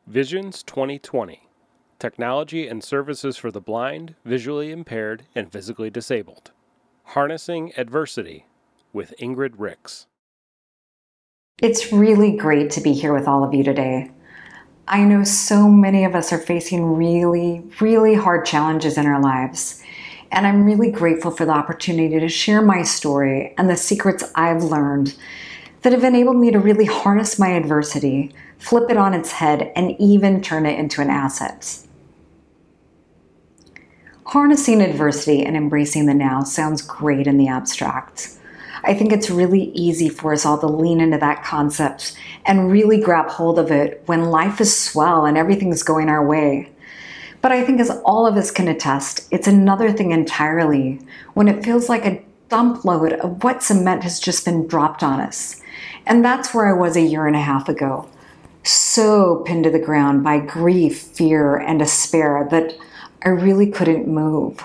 Visions 2020. Technology and Services for the Blind, Visually Impaired, and Physically Disabled. Harnessing Adversity with Ingrid Ricks. It's really great to be here with all of you today. I know so many of us are facing really, really hard challenges in our lives, and I'm really grateful for the opportunity to share my story and the secrets I've learned that have enabled me to really harness my adversity, flip it on its head, and even turn it into an asset. Harnessing adversity and embracing the now sounds great in the abstract. I think it's really easy for us all to lean into that concept and really grab hold of it when life is swell and everything's going our way. But I think as all of us can attest, it's another thing entirely when it feels like a dump load of wet cement has just been dropped on us. And that's where I was a year and a half ago. So pinned to the ground by grief, fear, and despair that I really couldn't move.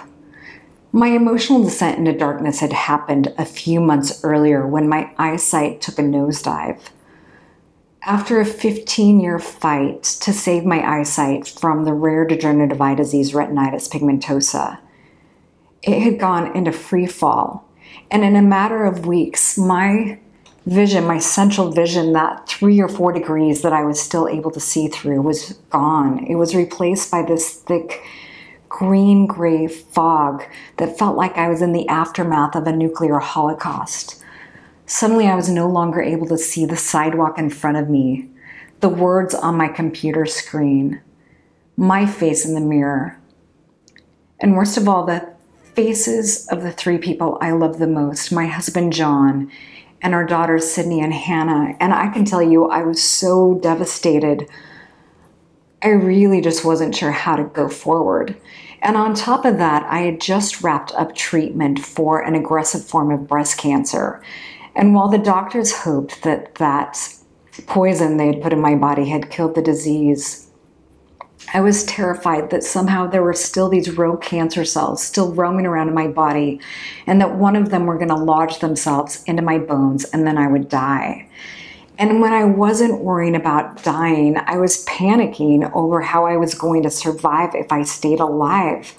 My emotional descent into darkness had happened a few months earlier when my eyesight took a nosedive. After a 15-year fight to save my eyesight from the rare degenerative eye disease retinitis pigmentosa, it had gone into free fall. And in a matter of weeks, my vision, my central vision, that 3 or 4 degrees that I was still able to see through was gone. It was replaced by this thick green-gray fog that felt like I was in the aftermath of a nuclear holocaust. Suddenly, I was no longer able to see the sidewalk in front of me, the words on my computer screen, my face in the mirror, and worst of all, the faces of the 3 people I love the most, my husband, John, and our daughters, Sydney and Hannah. And I can tell you, I was so devastated. I really just wasn't sure how to go forward. And on top of that, I had just wrapped up treatment for an aggressive form of breast cancer. And while the doctors hoped that that poison they had put in my body had killed the disease, I was terrified that somehow there were still these rogue cancer cells still roaming around in my body, and that one of them were going to lodge themselves into my bones and then I would die. And when I wasn't worrying about dying, I was panicking over how I was going to survive if I stayed alive.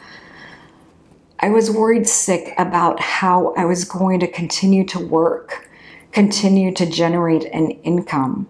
I was worried sick about how I was going to continue to work, continue to generate an income.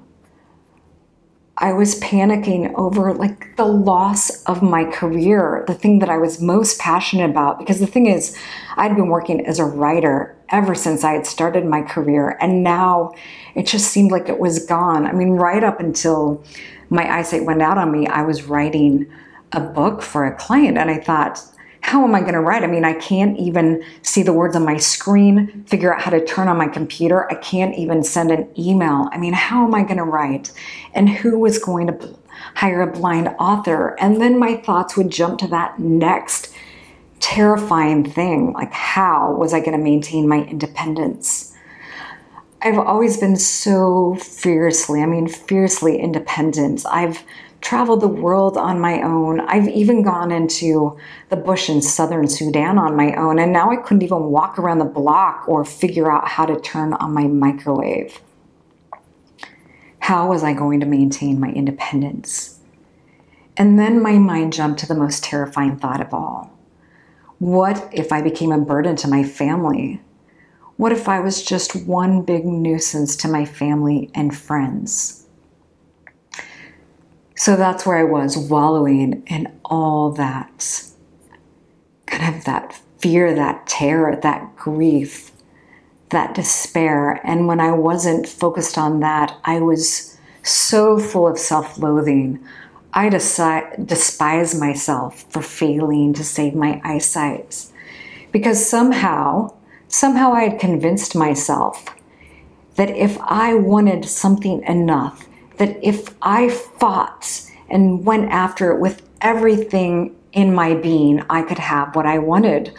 I was panicking over the loss of my career, the thing that I was most passionate about. Because the thing is, I'd been working as a writer ever since I had started my career, and now it just seemed like it was gone. I mean, right up until my eyesight went out on me, I was writing a book for a client, and I thought, how am I going to write? I mean, I can't even see the words on my screen, figure out how to turn on my computer. I can't even send an email. I mean, how am I going to write? And who was going to hire a blind author? And then my thoughts would jump to that next terrifying thing, like how was I going to maintain my independence? I've always been so fiercely independent. I've traveled the world on my own. I've even gone into the bush in southern Sudan on my own, and now I couldn't even walk around the block or figure out how to turn on my microwave. How was I going to maintain my independence? And then my mind jumped to the most terrifying thought of all. What if I became a burden to my family? What if I was just one big nuisance to my family and friends? So that's where I was, wallowing in all that, kind of that fear, that terror, that grief, that despair. And when I wasn't focused on that, I was so full of self-loathing. I despise myself for failing to save my eyesight, because somehow I had convinced myself that if I wanted something enough, that if I fought and went after it with everything in my being, I could have what I wanted.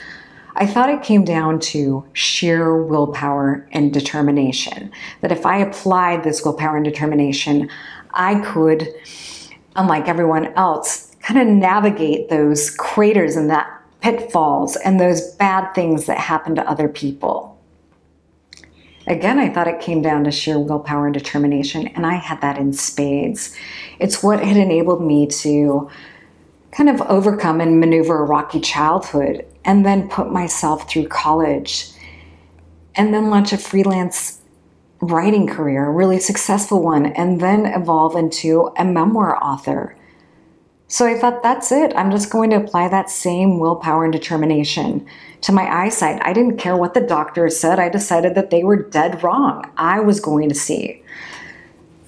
I thought it came down to sheer willpower and determination. That if I applied this willpower and determination, I could, unlike everyone else, kind of navigate those craters and that pitfalls and those bad things that happen to other people. Again, I thought it came down to sheer willpower and determination, and I had that in spades. It's what had enabled me to kind of overcome and maneuver a rocky childhood, and then put myself through college, and then launch a freelance writing career, a really successful one, and then evolve into a memoir author. So I thought, that's it. I'm just going to apply that same willpower and determination to my eyesight. I didn't care what the doctors said. I decided that they were dead wrong. I was going to see.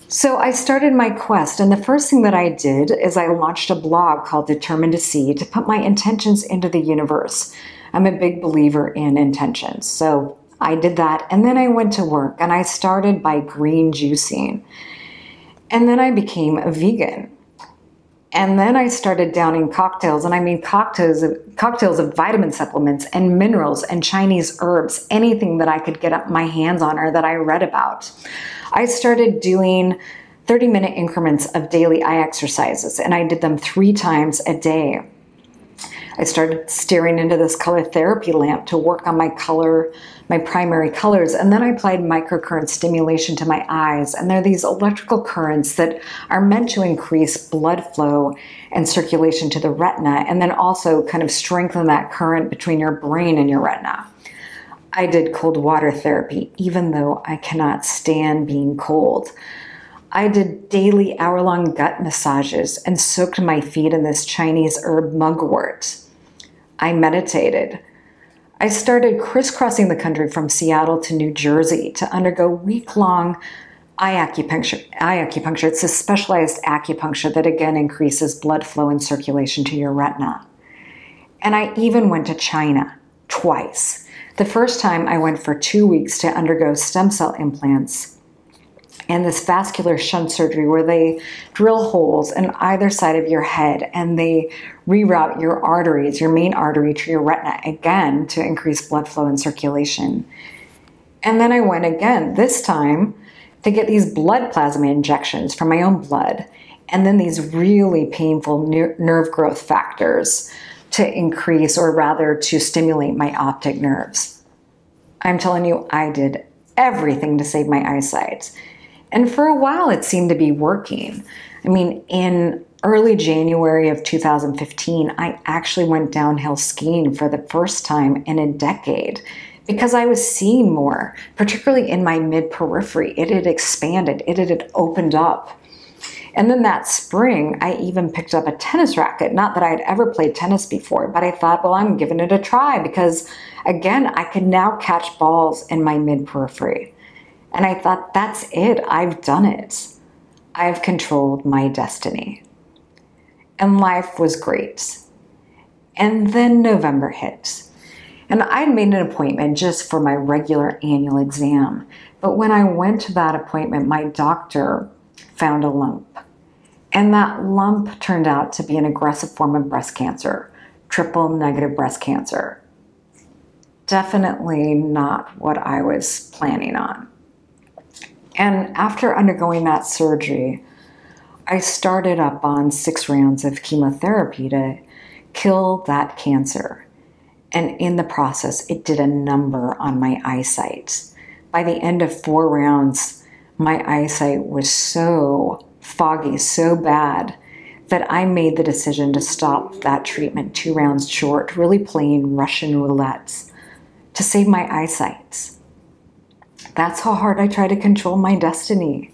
So I started my quest, and the first thing that I did is I launched a blog called Determined to See to put my intentions into the universe. I'm a big believer in intentions. So I did that, and then I went to work, and I started by green juicing. And then I became a vegan. And then I started downing cocktails, and I mean cocktails of vitamin supplements and minerals and Chinese herbs, anything that I could get my hands on or that I read about. I started doing 30-minute increments of daily eye exercises, and I did them 3 times a day. I started staring into this color therapy lamp to work on my primary colors, and then I applied microcurrent stimulation to my eyes, and they're these electrical currents that are meant to increase blood flow and circulation to the retina, and then also kind of strengthen that current between your brain and your retina. I did cold water therapy, even though I cannot stand being cold. I did daily hour-long gut massages and soaked my feet in this Chinese herb mugwort. I meditated. I started crisscrossing the country from Seattle to New Jersey to undergo week-long eye acupuncture. It's a specialized acupuncture that again increases blood flow and circulation to your retina. And I even went to China twice. The first time I went for 2 weeks to undergo stem cell implants and this vascular shunt surgery where they drill holes in either side of your head and they reroute your arteries, your main artery to your retina again to increase blood flow and circulation. And then I went again, this time to get these blood plasma injections from my own blood, and then these really painful nerve growth factors to increase, or rather to stimulate my optic nerves. I'm telling you, I did everything to save my eyesight. And for a while, it seemed to be working. I mean, in early January of 2015, I actually went downhill skiing for the first time in a decade because I was seeing more, particularly in my mid-periphery. It had expanded, it had opened up. And then that spring, I even picked up a tennis racket. Not that I had ever played tennis before, but I thought, well, I'm giving it a try because, again, I could now catch balls in my mid-periphery. And I thought, that's it. I've done it. I've controlled my destiny. And life was great. And then November hit. And I'd made an appointment just for my regular annual exam. But when I went to that appointment, my doctor found a lump. And that lump turned out to be an aggressive form of breast cancer, triple-negative breast cancer. Definitely not what I was planning on. And after undergoing that surgery, I started up on 6 rounds of chemotherapy to kill that cancer. And in the process, it did a number on my eyesight. By the end of 4 rounds, my eyesight was so foggy, so bad, that I made the decision to stop that treatment 2 rounds short, really playing Russian roulette to save my eyesight. That's how hard I tried to control my destiny.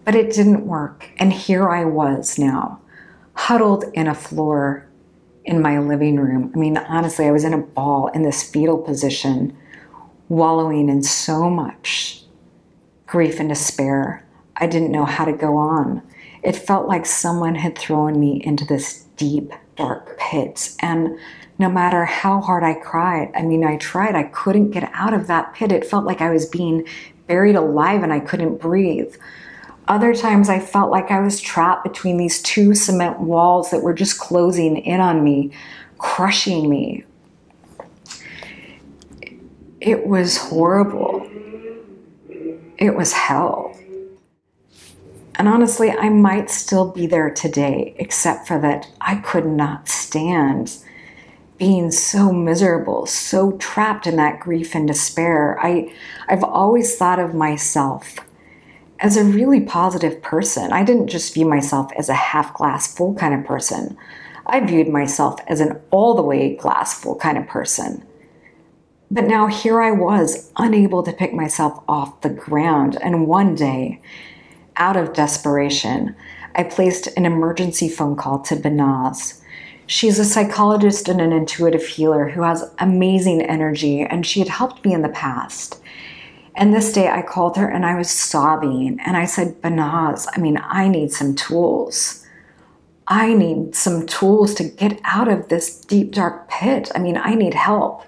But it didn't work. And here I was now, huddled in a floor in my living room. I mean, honestly, I was in a ball in this fetal position, wallowing in so much grief and despair. I didn't know how to go on. It felt like someone had thrown me into this deep, dark pit. And no matter how hard I tried, I couldn't get out of that pit. It felt like I was being buried alive and I couldn't breathe. Other times I felt like I was trapped between these 2 cement walls that were just closing in on me, crushing me. It was horrible. It was hell. And honestly, I might still be there today, except for that I could not stand being so miserable, so trapped in that grief and despair. I've always thought of myself as a really positive person. I didn't just view myself as a half glass full kind of person. I viewed myself as an all the way glass full kind of person. But now here I was, unable to pick myself off the ground. And one day, out of desperation, I placed an emergency phone call to Banaz. She's a psychologist and an intuitive healer who has amazing energy, and she had helped me in the past. And this day I called her and I was sobbing, and I said, Banaz, I need some tools. I need some tools to get out of this deep, dark pit. I need help.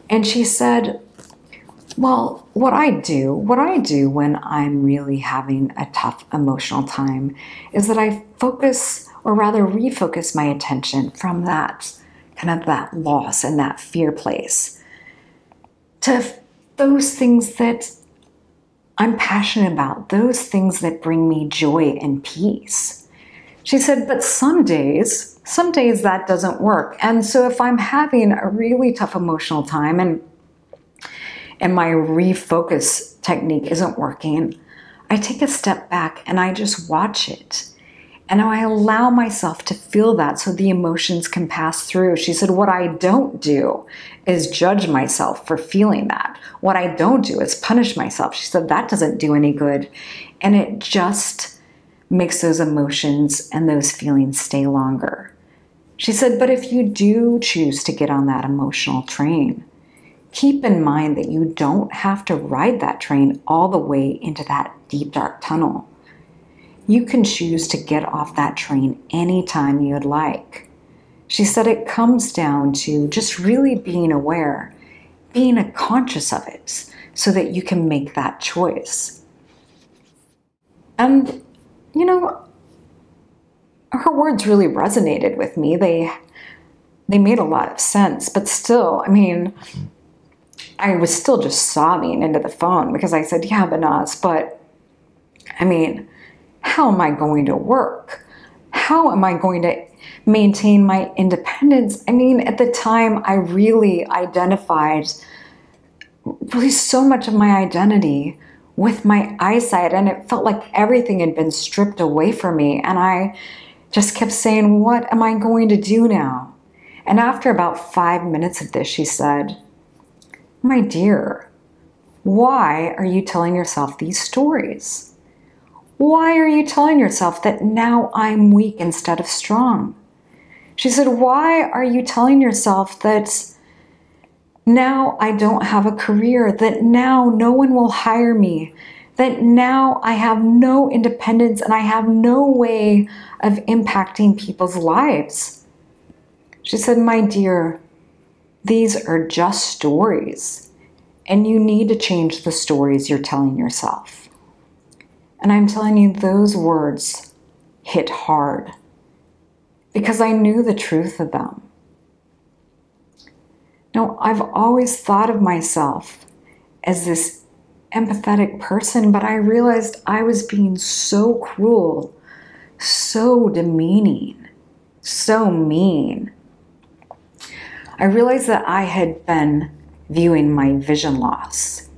And she said, well, what I do when I'm really having a tough emotional time is that I focus, or rather refocus my attention from that loss and that fear place to those things that I'm passionate about, those things that bring me joy and peace. She said, but some days that doesn't work. And so if I'm having a really tough emotional time and my refocus technique isn't working, I take a step back and I just watch it. And I allow myself to feel that so the emotions can pass through. She said, what I don't do is judge myself for feeling that. What I don't do is punish myself. She said, that doesn't do any good. And it just makes those emotions and those feelings stay longer. She said, but if you do choose to get on that emotional train, keep in mind that you don't have to ride that train all the way into that deep, dark tunnel. You can choose to get off that train anytime you'd like. She said it comes down to just really being aware, being conscious of it, so that you can make that choice. And, her words really resonated with me. They made a lot of sense, but still, I was still just sobbing into the phone because I said, yeah, Banaz, but how am I going to work? How am I going to maintain my independence? At the time, I really identified so much of my identity with my eyesight, and it felt like everything had been stripped away from me. And I just kept saying, what am I going to do now? And after about 5 minutes of this, she said, my dear, why are you telling yourself these stories? Why are you telling yourself that now I'm weak instead of strong? She said, why are you telling yourself that now I don't have a career, that now no one will hire me, that now I have no independence and I have no way of impacting people's lives? She said, my dear, these are just stories, and you need to change the stories you're telling yourself. And I'm telling you, those words hit hard because I knew the truth of them. Now, I've always thought of myself as this empathetic person, but I realized I was being so cruel, so demeaning, so mean. I realized that I had been viewing my vision loss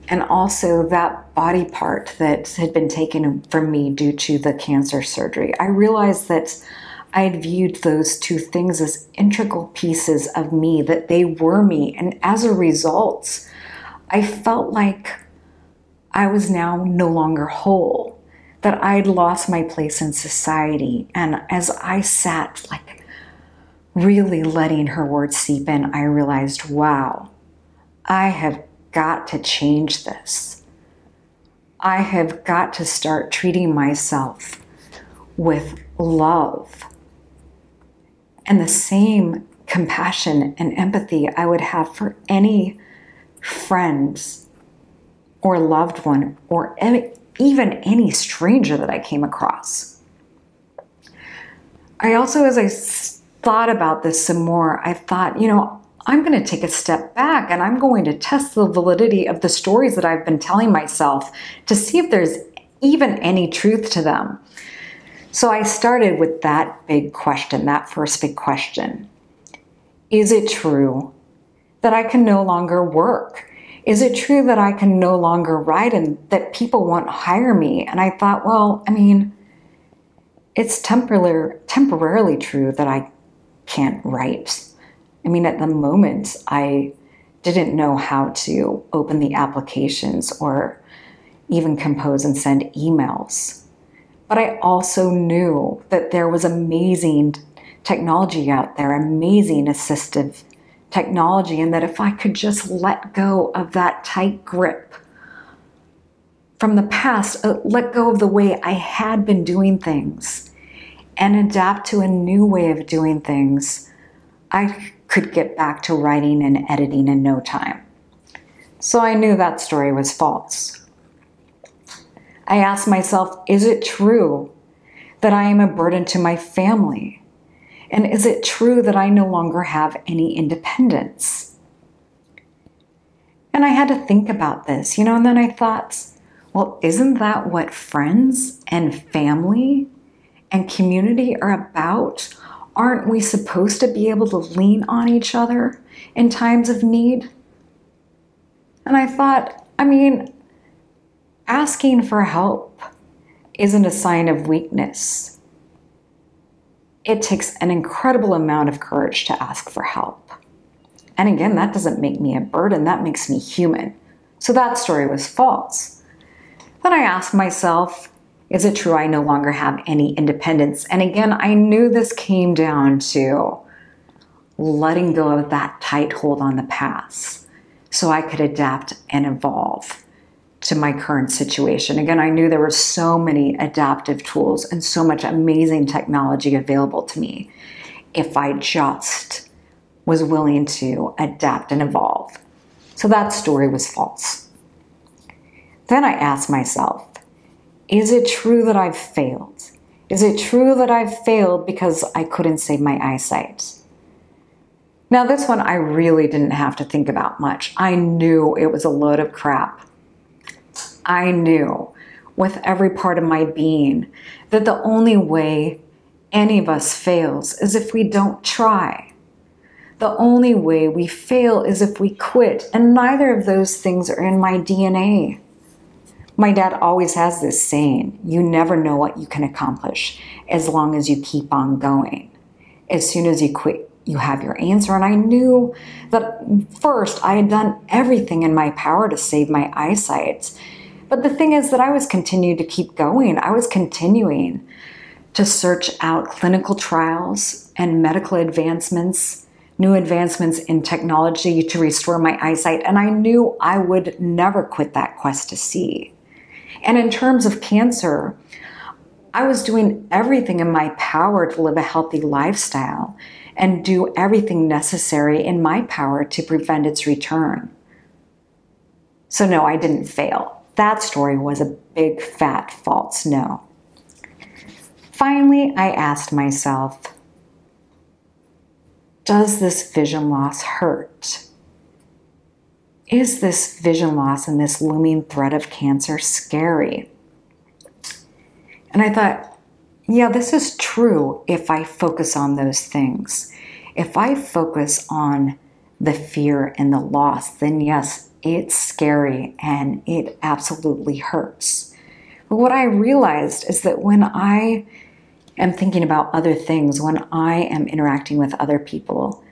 and also that body part that had been taken from me due to the cancer surgery. I realized that I had viewed those two things as integral pieces of me, that they were me. And as a result, I felt like I was now no longer whole, that I had lost my place in society. And as I sat, really letting her words seep in, I realized, wow, I have got to change this. I have got to start treating myself with love and the same compassion and empathy I would have for any friends or loved one or even any stranger that I came across. I also, as I thought about this some more, I thought, I'm going to take a step back and I'm going to test the validity of the stories that I've been telling myself to see if there's even any truth to them. So I started with that big question, that first big question. is it true that I can no longer work? Is it true that I can no longer write and that people won't hire me? And I thought, well, I mean, it's temporarily true that I can't write. I mean, at the moment, I didn't know how to open the applications or even compose and send emails. But I also knew that there was amazing technology out there, amazing assistive technology, and that if I could just let go of that tight grip from the past, let go of the way I had been doing things and adapt to a new way of doing things, I could get back to writing and editing in no time. So I knew that story was false. I asked myself, is it true that I am a burden to my family? And is it true that I no longer have any independence? And I had to think about this, and then I thought, well, isn't that what friends and family and community are about? Aren't we supposed to be able to lean on each other in times of need? And I thought, I mean, asking for help isn't a sign of weakness. It takes an incredible amount of courage to ask for help. And again, that doesn't make me a burden, that makes me human. So that story was false. Then I asked myself, is it true I no longer have any independence? And again, I knew this came down to letting go of that tight hold on the past so I could adapt and evolve to my current situation. Again, I knew there were so many adaptive tools and so much amazing technology available to me if I just was willing to adapt and evolve. So that story was false. Then I asked myself, is it true that I've failed? Is it true that I've failed because I couldn't save my eyesight? Now this one I really didn't have to think about much. I knew it was a load of crap. I knew with every part of my being that the only way any of us fails is if we don't try. The only way we fail is if we quit, and neither of those things are in my DNA. My dad always has this saying, you never know what you can accomplish as long as you keep on going. As soon as you quit, you have your answer. And I knew that first I had done everything in my power to save my eyesight. But the thing is that I was continuing to keep going. I was continuing to search out clinical trials and medical advancements, new advancements in technology to restore my eyesight. And I knew I would never quit that quest to see. And in terms of cancer, I was doing everything in my power to live a healthy lifestyle and do everything necessary in my power to prevent its return. So no, I didn't fail. That story was a big, fat, false no. Finally, I asked myself, does this vision loss hurt? Is this vision loss and this looming threat of cancer scary? And I thought, yeah, this is true if I focus on those things. If I focus on the fear and the loss, then yes, it's scary and it absolutely hurts. But what I realized is that when I am thinking about other things, when I am interacting with other people,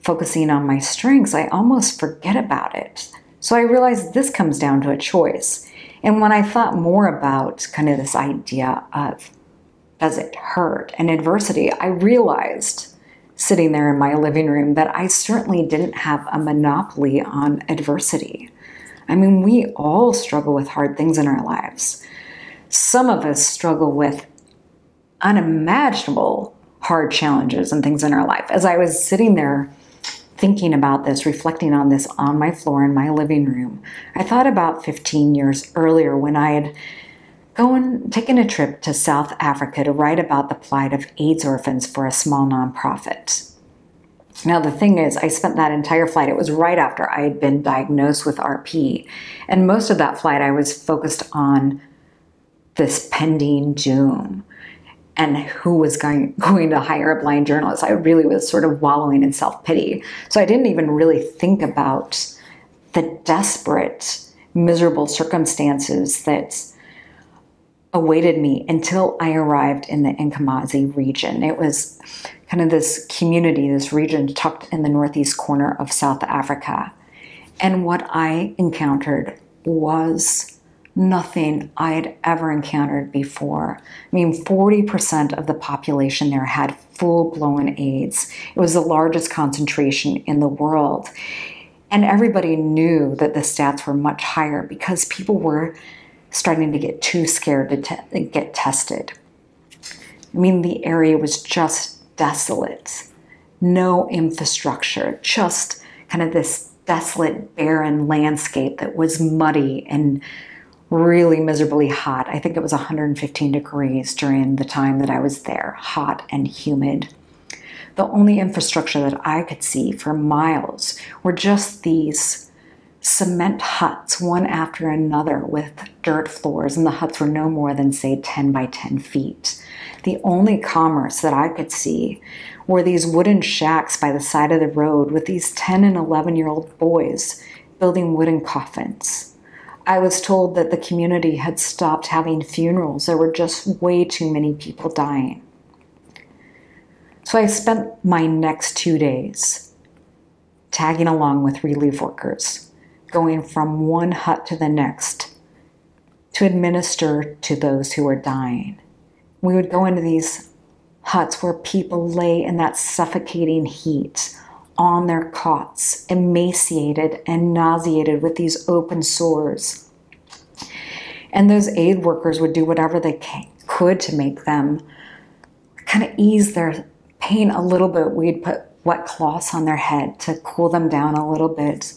focusing on my strengths, I almost forget about it. So I realized this comes down to a choice. And when I thought more about kind of this idea of, does it hurt, and adversity, I realized sitting there in my living room that I certainly didn't have a monopoly on adversity. I mean, we all struggle with hard things in our lives. Some of us struggle with unimaginable hard challenges and things in our life. As I was sitting there thinking about this, reflecting on this on my floor in my living room, I thought about 15 years earlier when I had taken a trip to South Africa to write about the plight of AIDS orphans for a small nonprofit. Now, the thing is, I spent that entire flight, it was right after I had been diagnosed with RP, and most of that flight I was focused on this pending doom. and who was going to hire a blind journalist. I really was sort of wallowing in self-pity. So I didn't even really think about the desperate, miserable circumstances that awaited me until I arrived in the Nkamazi region. It was kind of this community, this region tucked in the northeast corner of South Africa. And what I encountered was nothing I had ever encountered before. I mean, 40% of the population there had full-blown AIDS. It was the largest concentration in the world. And everybody knew that the stats were much higher because people were starting to get too scared to get tested. I mean, the area was just desolate. No infrastructure, just kind of this desolate, barren landscape that was muddy and really miserably hot. I think it was 115 degrees during the time that I was there, hot and humid. The only infrastructure that I could see for miles were just these cement huts, one after another, with dirt floors, and the huts were no more than, say, 10 by 10 feet. The only commerce that I could see were these wooden shacks by the side of the road with these 10 and 11-year-old boys building wooden coffins. I was told that the community had stopped having funerals. There were just way too many people dying. So I spent my next 2 days tagging along with relief workers, going from one hut to the next to administer to those who were dying. We would go into these huts where people lay in that suffocating heat on their cots, emaciated and nauseated with these open sores. And those aid workers would do whatever they could to make them kind of ease their pain a little bit. We'd put wet cloths on their head to cool them down a little bit.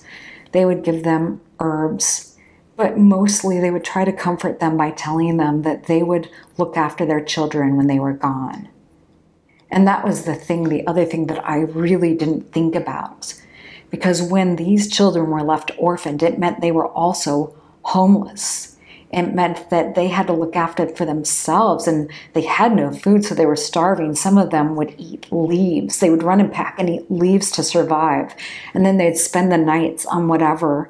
They would give them herbs, but mostly they would try to comfort them by telling them that they would look after their children when they were gone. And that was the other thing that I really didn't think about. Because when these children were left orphaned, it meant they were also homeless. It meant that they had to look after for themselves, and they had no food, so they were starving. Some of them would eat leaves. They would run and pack and eat leaves to survive. And then they'd spend the nights on whatever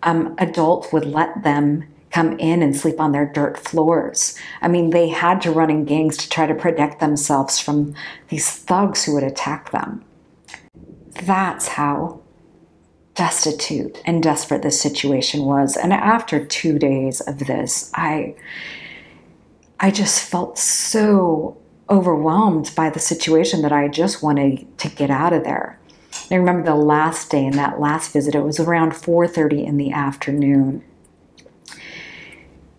adult would let them come in and sleep on their dirt floors. I mean, they had to run in gangs to try to protect themselves from these thugs who would attack them. That's how destitute and desperate this situation was. And after 2 days of this, I just felt so overwhelmed by the situation that I just wanted to get out of there. I remember the last day in that last visit, it was around 4:30 in the afternoon.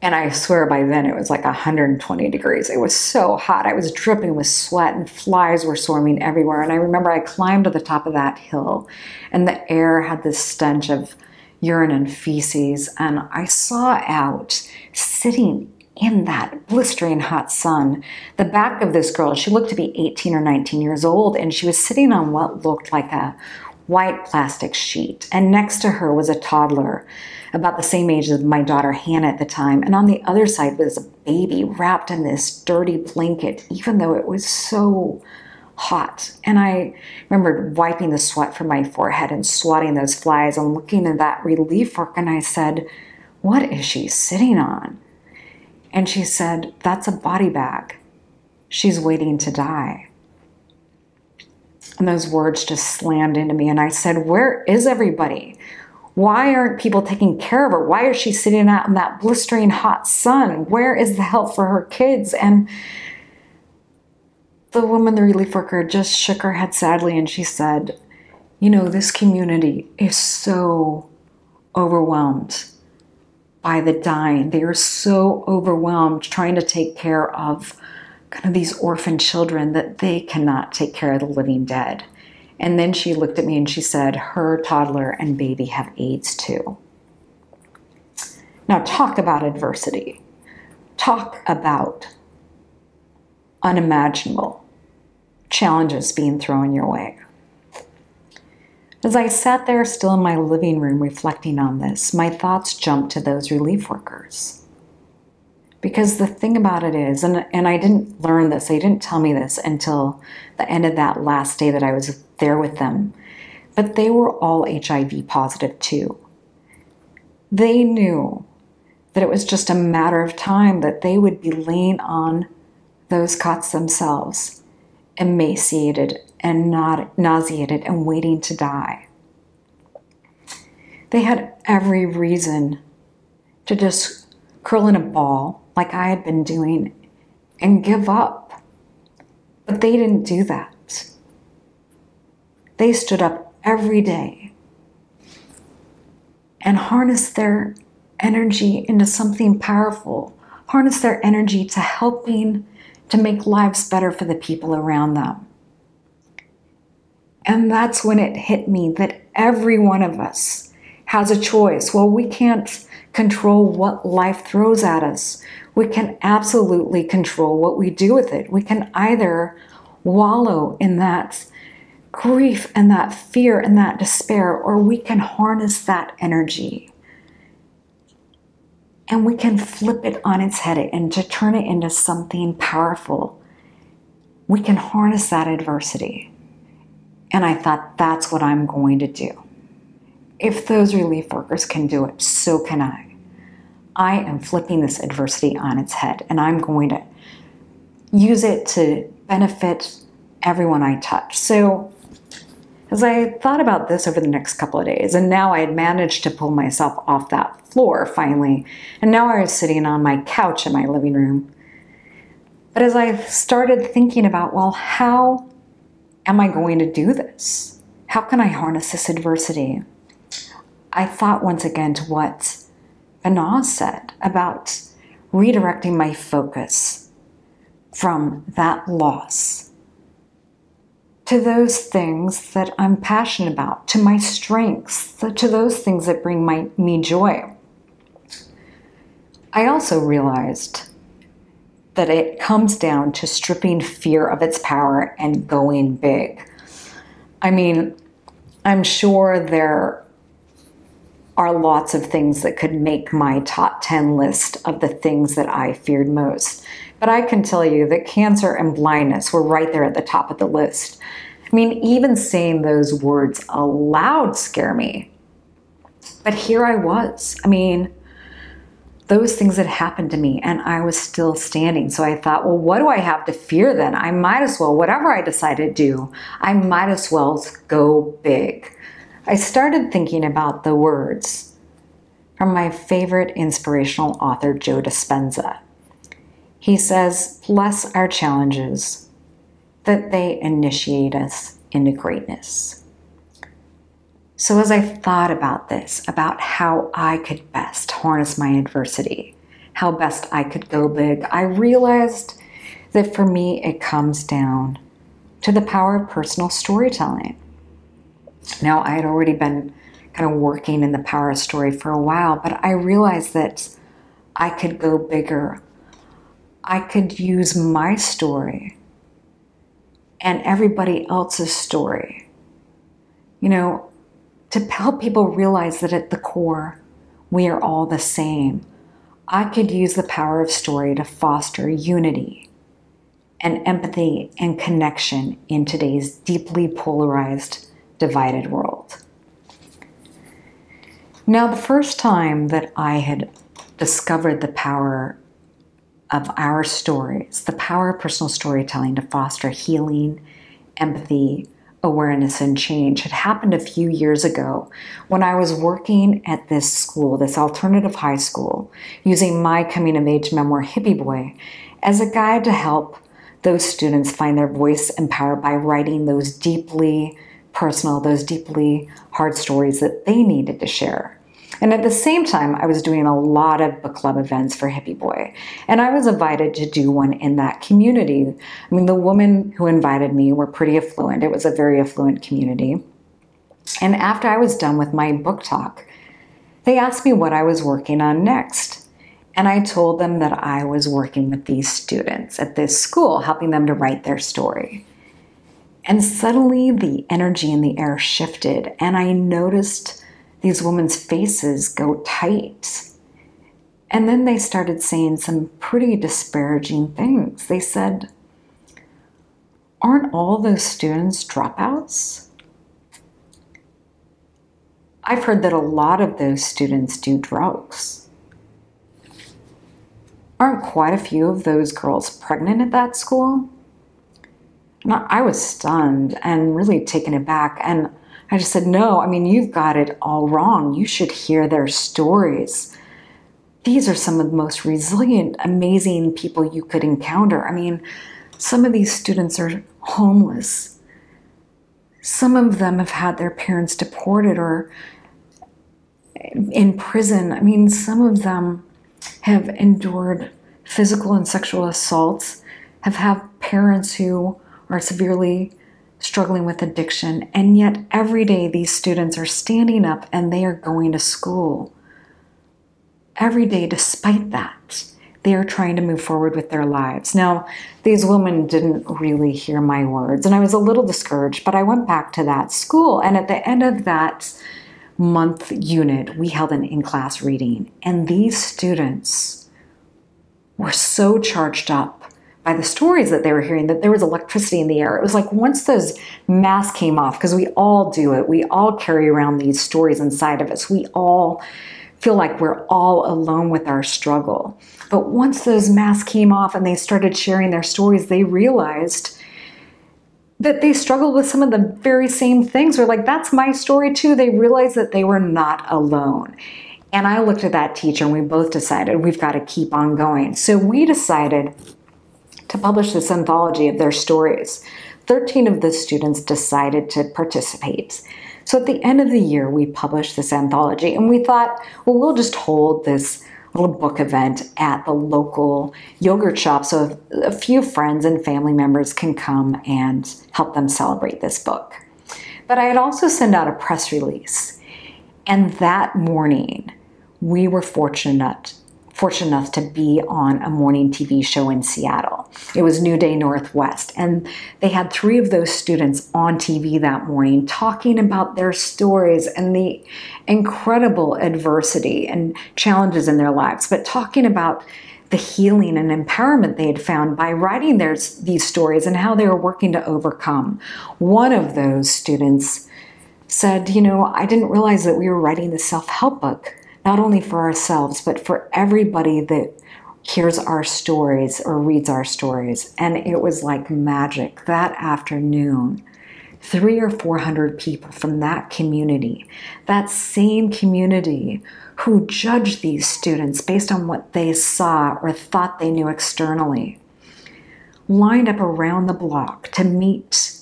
And I swear by then it was like 120 degrees. It was so hot. I was dripping with sweat and flies were swarming everywhere. And I remember I climbed to the top of that hill and the air had this stench of urine and feces. And I saw out, sitting in that blistering hot sun, the back of this girl. She looked to be 18 or 19 years old, and she was sitting on what looked like a white plastic sheet. And next to her was a toddler about the same age as my daughter Hannah at the time. And on the other side was a baby wrapped in this dirty blanket, even though it was so hot. And I remember wiping the sweat from my forehead and swatting those flies and looking at that relief work. And I said, "What is she sitting on?" And she said, "That's a body bag. She's waiting to die." And those words just slammed into me. And I said, "Where is everybody? Why aren't people taking care of her? Why is she sitting out in that blistering hot sun? Where is the help for her kids?" And the woman, the relief worker, just shook her head sadly and she said, "You know, this community is so overwhelmed by the dying. They are so overwhelmed trying to take care of kind of these orphan children that they cannot take care of the living dead." And then she looked at me and she said, her toddler and baby have AIDS too. Now talk about adversity. Talk about unimaginable challenges being thrown your way. As I sat there still in my living room reflecting on this, my thoughts jumped to those relief workers. Because the thing about it is, and I didn't learn this, they didn't tell me this until the end of that last day that I was there with them, but they were all HIV positive too. They knew that it was just a matter of time that they would be laying on those cots themselves, emaciated and nauseated and waiting to die. They had every reason to just curl in a ball like I had been doing and give up. But they didn't do that. They stood up every day and harnessed their energy into something powerful, harnessed their energy to helping to make lives better for the people around them. And that's when it hit me that every one of us has a choice. Well, we can't control what life throws at us. We can absolutely control what we do with it. We can either wallow in that grief and that fear and that despair, or we can harness that energy and we can flip it on its head and to turn it into something powerful. We can harness that adversity. And I thought, that's what I'm going to do. If those relief workers can do it, so can I. I am flipping this adversity on its head, and I'm going to use it to benefit everyone I touch. So as I thought about this over the next couple of days, and now I had managed to pull myself off that floor finally, and now I was sitting on my couch in my living room. But as I started thinking about, well, how am I going to do this? How can I harness this adversity? I thought once again to what Anaz said about redirecting my focus from that loss to those things that I'm passionate about, to my strengths, to those things that bring me joy. I also realized that it comes down to stripping fear of its power and going big. I mean, I'm sure there are lots of things that could make my top 10 list of the things that I feared most. But I can tell you that cancer and blindness were right there at the top of the list. I mean, even saying those words aloud scare me. But here I was. I mean, those things had happened to me and I was still standing. So I thought, well, what do I have to fear then? I might as well, whatever I decide to do, I might as well go big. I started thinking about the words from my favorite inspirational author, Joe Dispenza. He says, bless our challenges, that they initiate us into greatness. So as I thought about this, about how I could best harness my adversity, how best I could go big, I realized that for me, it comes down to the power of personal storytelling. Now, I had already been kind of working in the power of story for a while, but I realized that I could go bigger. I could use my story and everybody else's story, to help people realize that at the core, we are all the same. I could use the power of story to foster unity and empathy and connection in today's deeply polarized, divided world. Now, the first time that I had discovered the power of our stories, the power of personal storytelling to foster healing, empathy, awareness, and change had happened a few years ago when I was working at this school, this alternative high school, using my coming-of-age memoir, Hippie Boy, as a guide to help those students find their voice and power by writing those deeply personal, those deeply hard stories that they needed to share. And at the same time, I was doing a lot of book club events for Hippie Boy, and I was invited to do one in that community. I mean, the women who invited me were pretty affluent. It was a very affluent community. And after I was done with my book talk, they asked me what I was working on next. And I told them that I was working with these students at this school, helping them to write their story. And suddenly the energy in the air shifted, and I noticed these women's faces go tight. And then they started saying some pretty disparaging things. They said, aren't all those students dropouts? I've heard that a lot of those students do drugs. Aren't quite a few of those girls pregnant at that school? And I was stunned and really taken aback. And I just said, no, I mean, you've got it all wrong. You should hear their stories. These are some of the most resilient, amazing people you could encounter. I mean, some of these students are homeless. Some of them have had their parents deported or in prison. I mean, some of them have endured physical and sexual assaults, have had parents who are severely struggling with addiction, and yet every day these students are standing up and they are going to school. Every day, despite that, they are trying to move forward with their lives. Now, these women didn't really hear my words, and I was a little discouraged, but I went back to that school, and at the end of that month unit, we held an in-class reading, and these students were so charged up by the stories that they were hearing that there was electricity in the air. It was like once those masks came off, because we all do it, we all carry around these stories inside of us. We all feel like we're all alone with our struggle. But once those masks came off and they started sharing their stories, they realized that they struggled with some of the very same things. They're like, that's my story too. They realized that they were not alone. And I looked at that teacher and we both decided we've got to keep on going. So we decided to publish this anthology of their stories. 13 of the students decided to participate. So at the end of the year, we published this anthology, and we thought, well, we'll just hold this little book event at the local yogurt shop so a few friends and family members can come and help them celebrate this book. But I had also sent out a press release, and that morning, we were fortunate enough to be on a morning TV show in Seattle. It was New Day Northwest, and they had 3 of those students on TV that morning talking about their stories and the incredible adversity and challenges in their lives, but talking about the healing and empowerment they had found by writing these stories and how they were working to overcome. One of those students said, you know, I didn't realize that we were writing this self-help book, not only for ourselves, but for everybody that hears our stories or reads our stories. And it was like magic. That afternoon, 300 or 400 people from that community, that same community who judged these students based on what they saw or thought they knew externally, lined up around the block to meet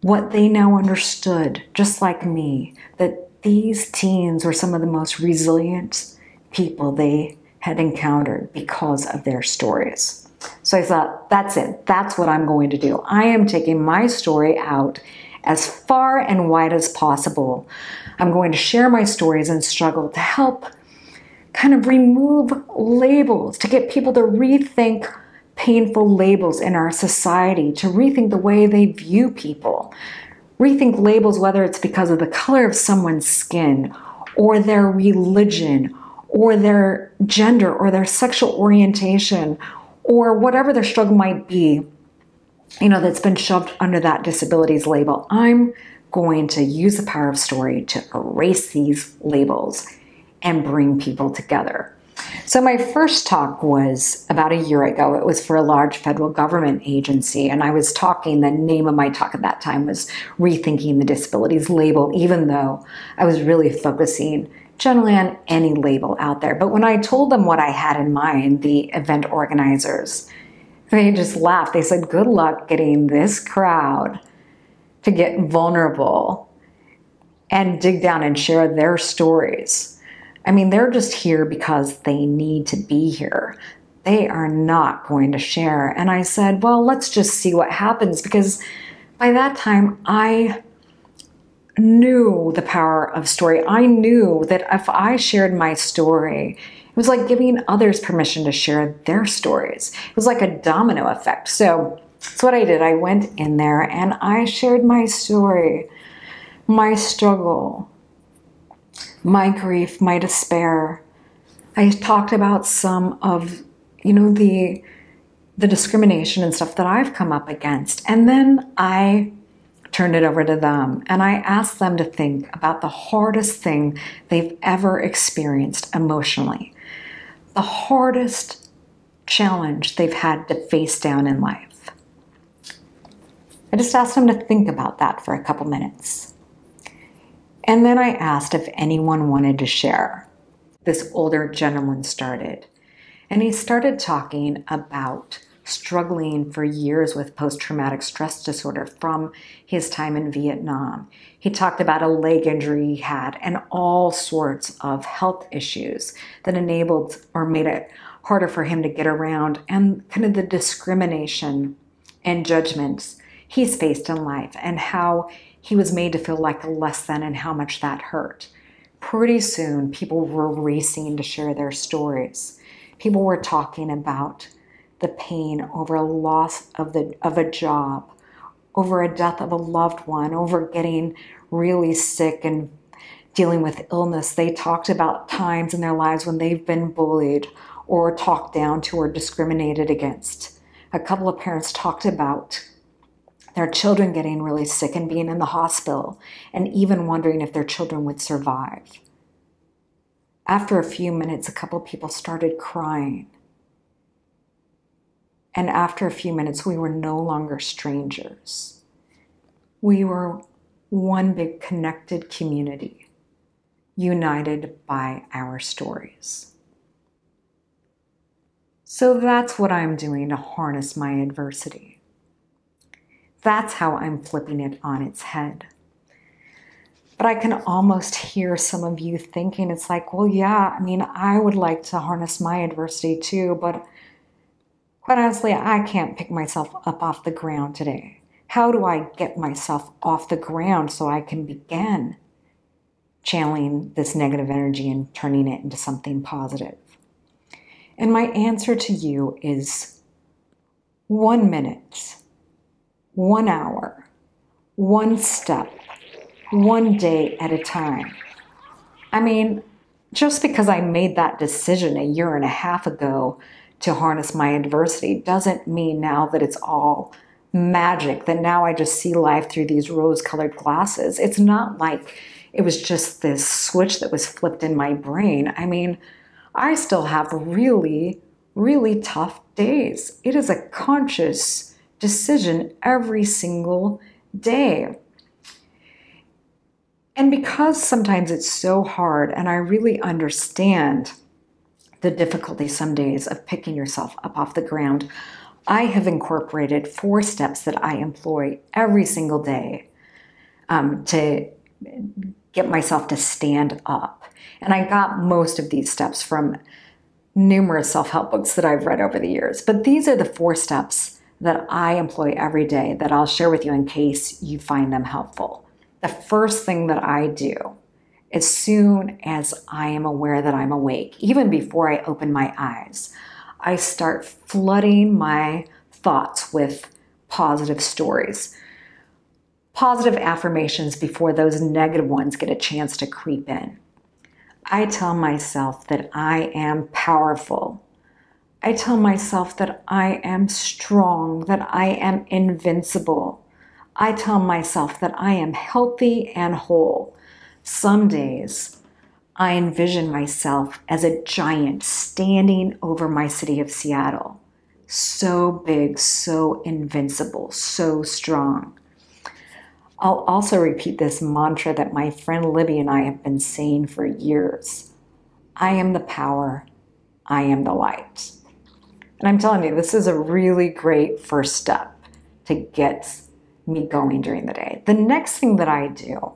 what they now understood, just like me, that these teens were some of the most resilient people they had encountered because of their stories. So I thought, that's it. That's what I'm going to do. I am taking my story out as far and wide as possible. I'm going to share my stories and struggle to help kind of remove labels, to get people to rethink painful labels in our society, to rethink the way they view people. Rethink labels, whether it's because of the color of someone's skin, or their religion, or their gender, or their sexual orientation, or whatever their struggle might be, you know, that's been shoved under that disabilities label. I'm going to use the power of story to erase these labels and bring people together. So my first talk was about a year ago. It was for a large federal government agency, and I was talking, the name of my talk at that time was Rethinking the Disabilities Label, even though I was really focusing generally on any label out there. But when I told them what I had in mind, the event organizers, they just laughed. They said, good luck getting this crowd to get vulnerable and dig down and share their stories. I mean, they're just here because they need to be here. They are not going to share. And I said, well, let's just see what happens, because by that time, I knew the power of story. I knew that if I shared my story, it was like giving others permission to share their stories. It was like a domino effect. So that's what I did. I went in there and I shared my story, my struggle, my grief, my despair, I talked about some of, the discrimination and stuff that I've come up against. And then I turned it over to them and I asked them to think about the hardest thing they've ever experienced emotionally, the hardest challenge they've had to face down in life. I just asked them to think about that for a couple minutes. And then I asked if anyone wanted to share. This older gentleman started, and he started talking about struggling for years with post-traumatic stress disorder from his time in Vietnam. He talked about a leg injury he had and all sorts of health issues that enabled or made it harder for him to get around, and kind of the discrimination and judgments he's faced in life and how he was made to feel like a less than and how much that hurt. Pretty soon, people were racing to share their stories. People were talking about the pain over a loss of a job, over a death of a loved one, over getting really sick and dealing with illness. They talked about times in their lives when they've been bullied or talked down to or discriminated against. A couple of parents talked about their children getting really sick and being in the hospital and even wondering if their children would survive. After a few minutes, a couple of people started crying. And after a few minutes, we were no longer strangers. We were one big connected community, united by our stories. So that's what I'm doing to harness my adversity. That's how I'm flipping it on its head. But I can almost hear some of you thinking, it's like, well, yeah, I would like to harness my adversity too, but quite honestly, I can't pick myself up off the ground today. How do I get myself off the ground so I can begin channeling this negative energy and turning it into something positive? And my answer to you is 1 minute, 1 hour, 1 step, 1 day at a time. Just because I made that decision a year and a half ago to harness my adversity doesn't mean now that it's all magic, that now I just see life through these rose-colored glasses. It's not like it was just this switch that was flipped in my brain. I still have really, really tough days. It is a conscious decision every single day. And because sometimes it's so hard, and I really understand the difficulty some days of picking yourself up off the ground, I have incorporated 4 steps that I employ every single day to get myself to stand up. And I got most of these steps from numerous self-help books that I've read over the years. But these are the 4 steps that I employ every day that I'll share with you in case you find them helpful. The first thing that I do, as soon as I am aware that I'm awake, even before I open my eyes, I start flooding my thoughts with positive stories, positive affirmations before those negative ones get a chance to creep in. I tell myself that I am powerful. I tell myself that I am strong, that I am invincible. I tell myself that I am healthy and whole. Some days, I envision myself as a giant standing over my city of Seattle. So big, so invincible, so strong. I'll also repeat this mantra that my friend Libby and I have been saying for years. I am the power. I am the light. And I'm telling you, this is a really great first step to get me going during the day. The next thing that I do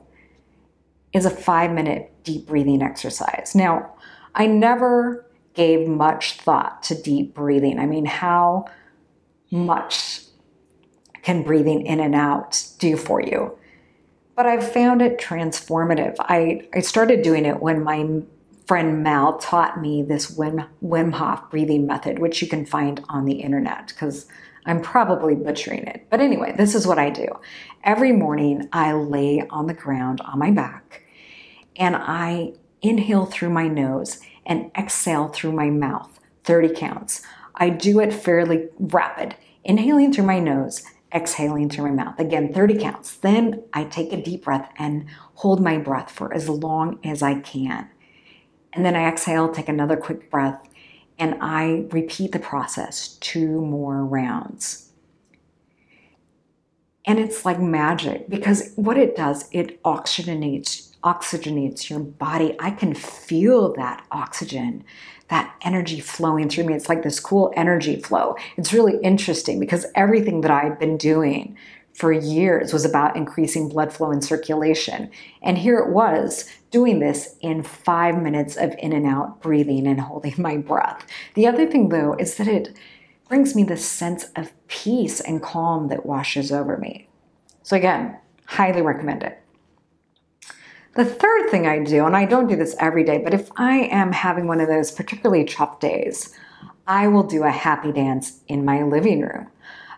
is a 5-minute deep breathing exercise. Now, I never gave much thought to deep breathing. How much can breathing in and out do for you? But I've found it transformative. I started doing it when my friend Mal taught me this Wim Hof breathing method, which you can find on the internet because I'm probably butchering it. But anyway, this is what I do. Every morning I lay on the ground on my back and I inhale through my nose and exhale through my mouth, 30 counts. I do it fairly rapid, inhaling through my nose, exhaling through my mouth. Again, 30 counts. Then I take a deep breath and hold my breath for as long as I can. And then I exhale, take another quick breath, and I repeat the process 2 more rounds. And it's like magic, because what it does, it oxygenates your body. I can feel that oxygen, that energy flowing through me. It's like this cool energy flow. It's really interesting because everything that I've been doing for years was about increasing blood flow and circulation. And here it was doing this in 5 minutes of in and out breathing and holding my breath. The other thing though is that it brings me this sense of peace and calm that washes over me. So again, highly recommend it. The third thing I do, and I don't do this every day, but if I am having one of those particularly tough days, I will do a happy dance in my living room.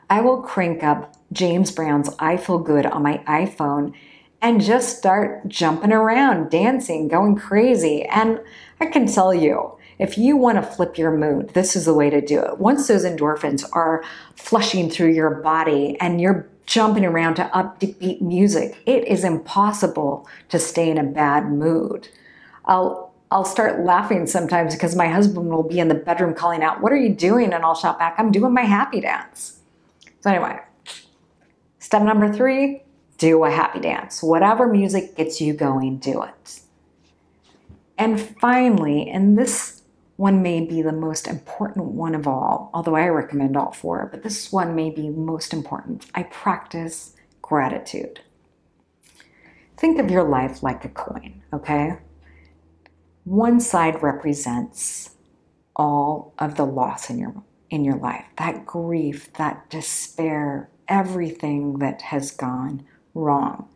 I will crank up James Brown's I Feel Good on my iPhone and just start jumping around, dancing, going crazy. And I can tell you, if you want to flip your mood, this is the way to do it. Once those endorphins are flushing through your body and you're jumping around to upbeat music, it is impossible to stay in a bad mood. I'll start laughing sometimes because my husband will be in the bedroom calling out, "What are you doing?" And I'll shout back, "I'm doing my happy dance." So anyway, step number 3, do a happy dance. Whatever music gets you going, do it. And finally, and this one may be the most important one of all, although I recommend all 4, but this one may be most important. I practice gratitude. Think of your life like a coin, okay? One side represents all of the loss in your life, that grief, that despair, everything that has gone wrong.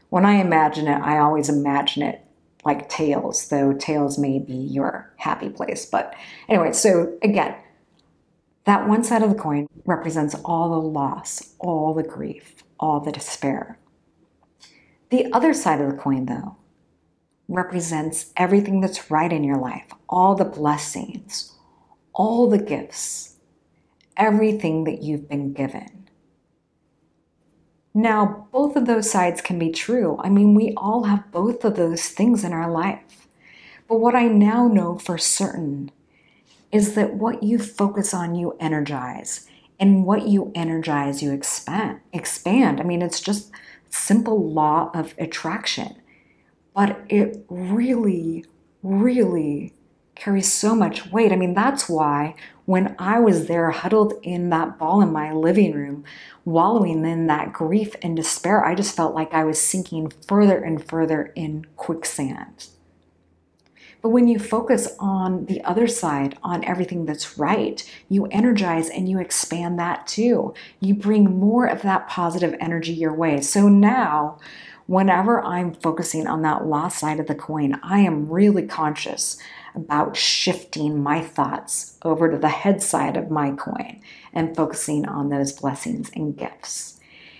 When I imagine it, I always imagine it like tails, though tails may be your happy place. But anyway, so again, that one side of the coin represents all the loss, all the grief, all the despair. The other side of the coin, though, represents everything that's right in your life, all the blessings, all the gifts, everything that you've been given. Now, both of those sides can be true. I mean, we all have both of those things in our life. But what I now know for certain is that what you focus on, you energize. And what you energize, you expand. I mean, it's just simple law of attraction. But it really, really carries so much weight. I mean, that's why when I was there huddled in that ball in my living room, wallowing in that grief and despair, I just felt like I was sinking further and further in quicksand. But when you focus on the other side, on everything that's right, you energize and you expand that too. You bring more of that positive energy your way. So now, whenever I'm focusing on that lost side of the coin, I am really conscious about shifting my thoughts over to the head side of my coin and focusing on those blessings and gifts.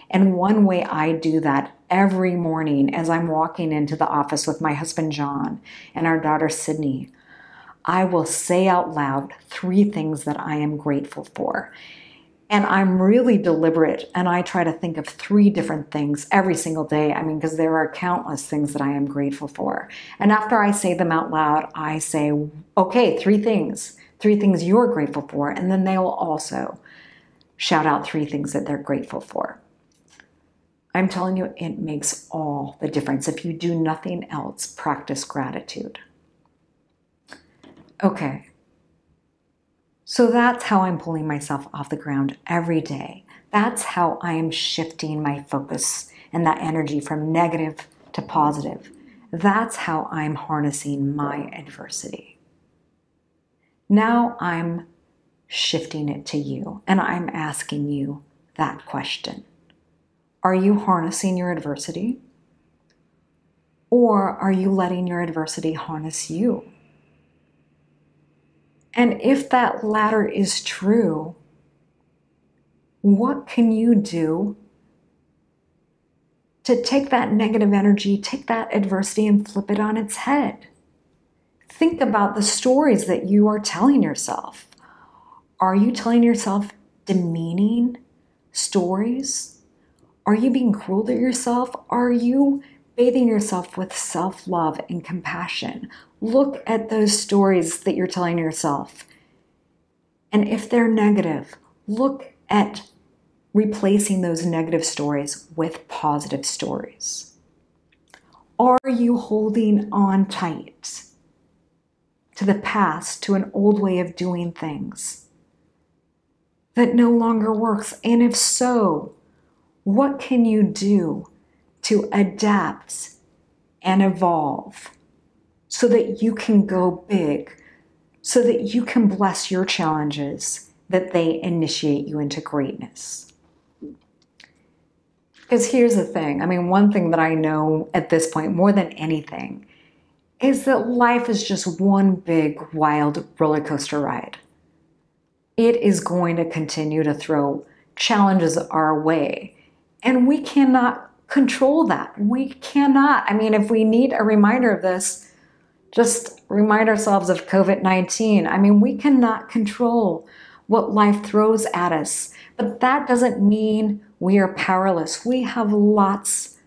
And one way I do that every morning as I'm walking into the office with my husband, John, and our daughter, Sydney, I will say out loud 3 things that I am grateful for. And I'm really deliberate, and I try to think of 3 different things every single day. I mean, because there are countless things that I am grateful for. And after I say them out loud, I say, okay, 3 things you're grateful for. And then they will also shout out 3 things that they're grateful for. I'm telling you, it makes all the difference. If you do nothing else, practice gratitude. Okay. So that's how I'm pulling myself off the ground every day. That's how I am shifting my focus and that energy from negative to positive. That's how I'm harnessing my adversity. Now I'm shifting it to you, and I'm asking you that question. Are you harnessing your adversity? Or are you letting your adversity harness you? And if that latter is true, what can you do to take that negative energy, take that adversity and flip it on its head? think about the stories that you are telling yourself. Are you telling yourself demeaning stories? Are you being cruel to yourself? Are you bathing yourself with self-love and compassion? Look at those stories that you're telling yourself. And if they're negative, look at replacing those negative stories with positive stories. Are you holding on tight to the past, to an old way of doing things that no longer works? And if so, what can you do to adapt and evolve so that you can go big, so that you can bless your challenges, that they initiate you into greatness? Because here's the thing. I mean, one thing that I know at this point more than anything is that life is just one big, wild roller coaster ride. It is going to continue to throw challenges our way, and we cannot control that. We cannot. I mean, if we need a reminder of this, just remind ourselves of COVID-19. I mean, we cannot control what life throws at us, but that doesn't mean we are powerless. We have lots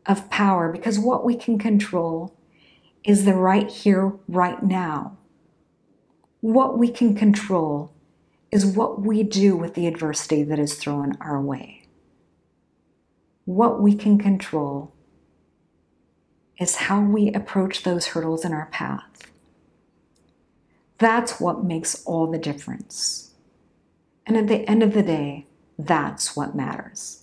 of power, because what we can control is the right here, right now. What we can control is what we do with the adversity that is thrown our way. What we can control is how we approach those hurdles in our path. That's what makes all the difference. And at the end of the day, that's what matters.